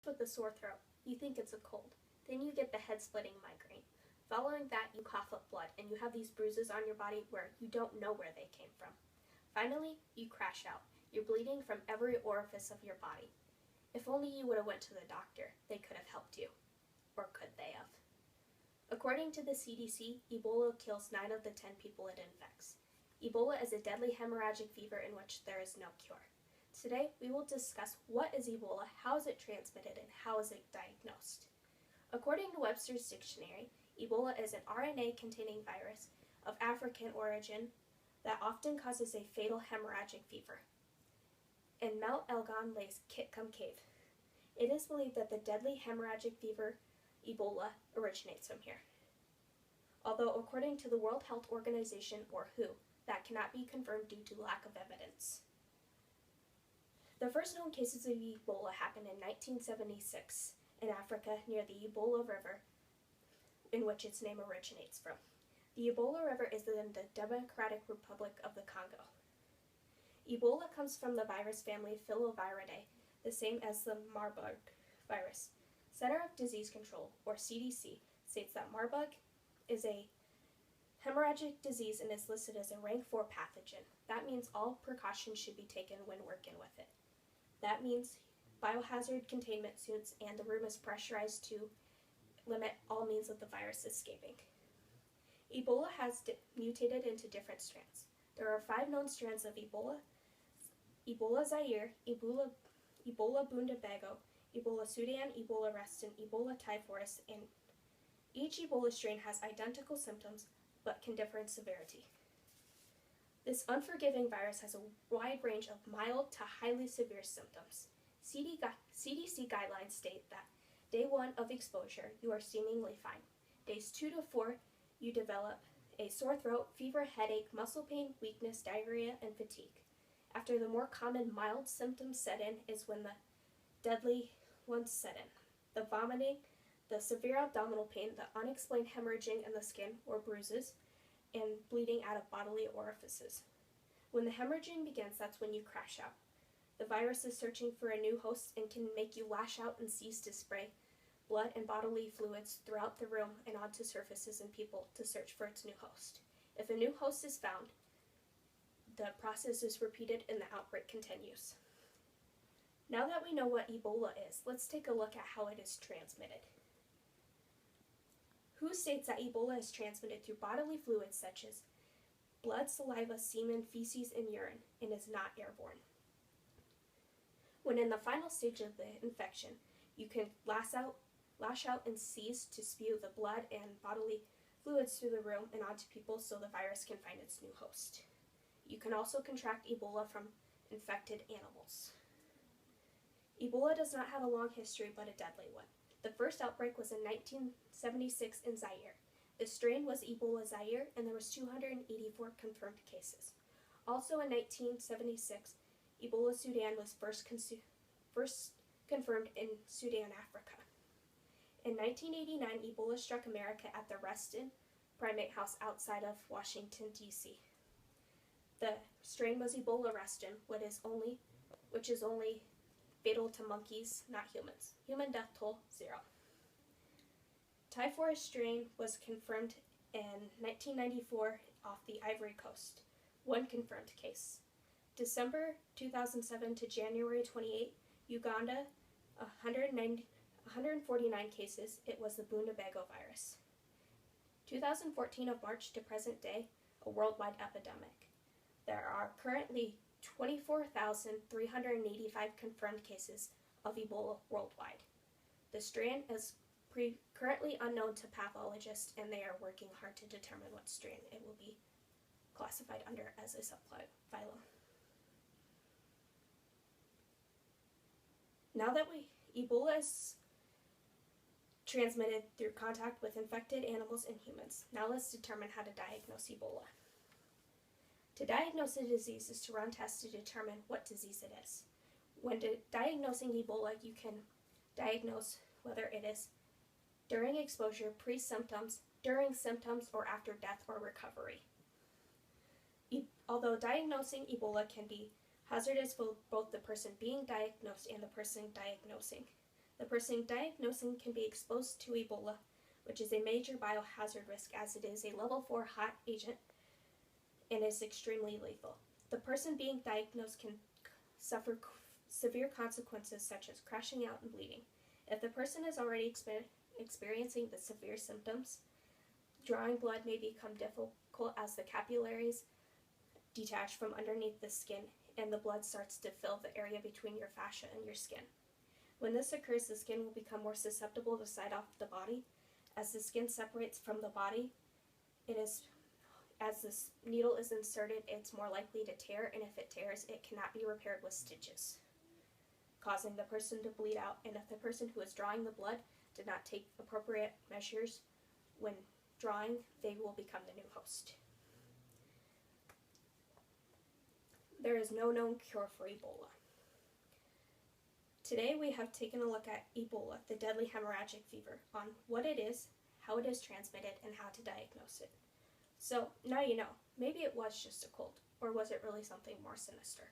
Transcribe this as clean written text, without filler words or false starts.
with a sore throat. You think it's a cold. Then you get the head-splitting migraine. Following that, you cough up blood, and you have these bruises on your body where you don't know where they came from. Finally, you crash out. You're bleeding from every orifice of your body. If only you would have went to the doctor, they could have helped you. Or could they have? According to the CDC, Ebola kills 9 of the 10 people it infects. Ebola is a deadly hemorrhagic fever in which there is no cure. Today, we will discuss what is Ebola, how is it transmitted, and how is it diagnosed. According to Webster's Dictionary, Ebola is an RNA-containing virus of African origin that often causes a fatal hemorrhagic fever. In Mount Elgon lays Kitcum Cave. It is believed that the deadly hemorrhagic fever, Ebola, originates from here. Although according to the World Health Organization, or WHO, that cannot be confirmed due to lack of evidence. The first known cases of Ebola happened in 1976 in Africa near the Ebola River, in which its name originates from. The Ebola River is in the Democratic Republic of the Congo. Ebola comes from the virus family Filoviridae, the same as the Marburg virus. Center of Disease Control, or CDC, states that Marburg is a hemorrhagic disease and is listed as a rank 4 pathogen. That means all precautions should be taken when working with it. That means biohazard containment suits, and the room is pressurized to limit all means of the virus escaping. Ebola has mutated into different strands. There are 5 known strands of Ebola: Ebola Zaire, Ebola Bundabago, Ebola Sudan, Ebola Reston, Ebola typhoid, and each Ebola strain has identical symptoms but can differ in severity. This unforgiving virus has a wide range of mild to highly severe symptoms. CDC guidelines state that day 1 of exposure, you are seemingly fine. Days 2 to 4, you develop a sore throat, fever, headache, muscle pain, weakness, diarrhea, and fatigue. After the more common mild symptoms set in is when the deadly ones set in: the vomiting, the severe abdominal pain, the unexplained hemorrhaging in the skin or bruises, and bleeding out of bodily orifices. When the hemorrhaging begins, that's when you crash out. The virus is searching for a new host and can make you lash out and cease to spray blood and bodily fluids throughout the room and onto surfaces and people to search for its new host. If a new host is found, the process is repeated and the outbreak continues. Now that we know what Ebola is, let's take a look at how it is transmitted. WHO states that Ebola is transmitted through bodily fluids such as blood, saliva, semen, feces, and urine, and is not airborne. When in the final stage of the infection, you can lash out and seize to spew the blood and bodily fluids through the room and onto people so the virus can find its new host. You can also contract Ebola from infected animals. Ebola does not have a long history but a deadly one. The first outbreak was in 1976 in Zaire. The strain was Ebola Zaire, and there was 284 confirmed cases. Also in 1976, Ebola Sudan was first confirmed in Sudan, Africa. In 1989, Ebola struck America at the Reston Primate House outside of Washington, D.C. The strain was Ebola Reston, which is only fatal to monkeys, not humans. Human death toll, 0. Typhoid strain was confirmed in 1994 off the Ivory Coast. 1 confirmed case. December 2007 to January 28, Uganda, 149 cases. It was the Bundabago virus. 2014 of March to present day, a worldwide epidemic. There are currently 24,385 confirmed cases of Ebola worldwide. The strain is currently unknown to pathologists, and they are working hard to determine what strain it will be classified under as a subphylum. Now that Ebola is transmitted through contact with infected animals and humans, now let's determine how to diagnose Ebola. To diagnose a disease is to run tests to determine what disease it is. When diagnosing Ebola, you can diagnose whether it is during exposure, pre-symptoms, during symptoms, or after death or recovery. Although diagnosing Ebola can be hazardous for both the person being diagnosed and the person diagnosing, The person diagnosing can be exposed to Ebola, which is a major biohazard risk as it is a level 4 hot agent and is extremely lethal. The person being diagnosed can suffer severe consequences such as crashing out and bleeding. If the person is already experiencing the severe symptoms, drawing blood may become difficult as the capillaries detach from underneath the skin and the blood starts to fill the area between your fascia and your skin. When this occurs, the skin will become more susceptible to slide off the body. As the skin separates from the body, as this needle is inserted, it's more likely to tear, and if it tears, it cannot be repaired with stitches, causing the person to bleed out. And if the person who is drawing the blood did not take appropriate measures when drawing, they will become the new host. There is no known cure for Ebola. Today we have taken a look at Ebola, the deadly hemorrhagic fever, on what it is, how it is transmitted, and how to diagnose it. So now you know, maybe it was just a cold, or was it really something more sinister?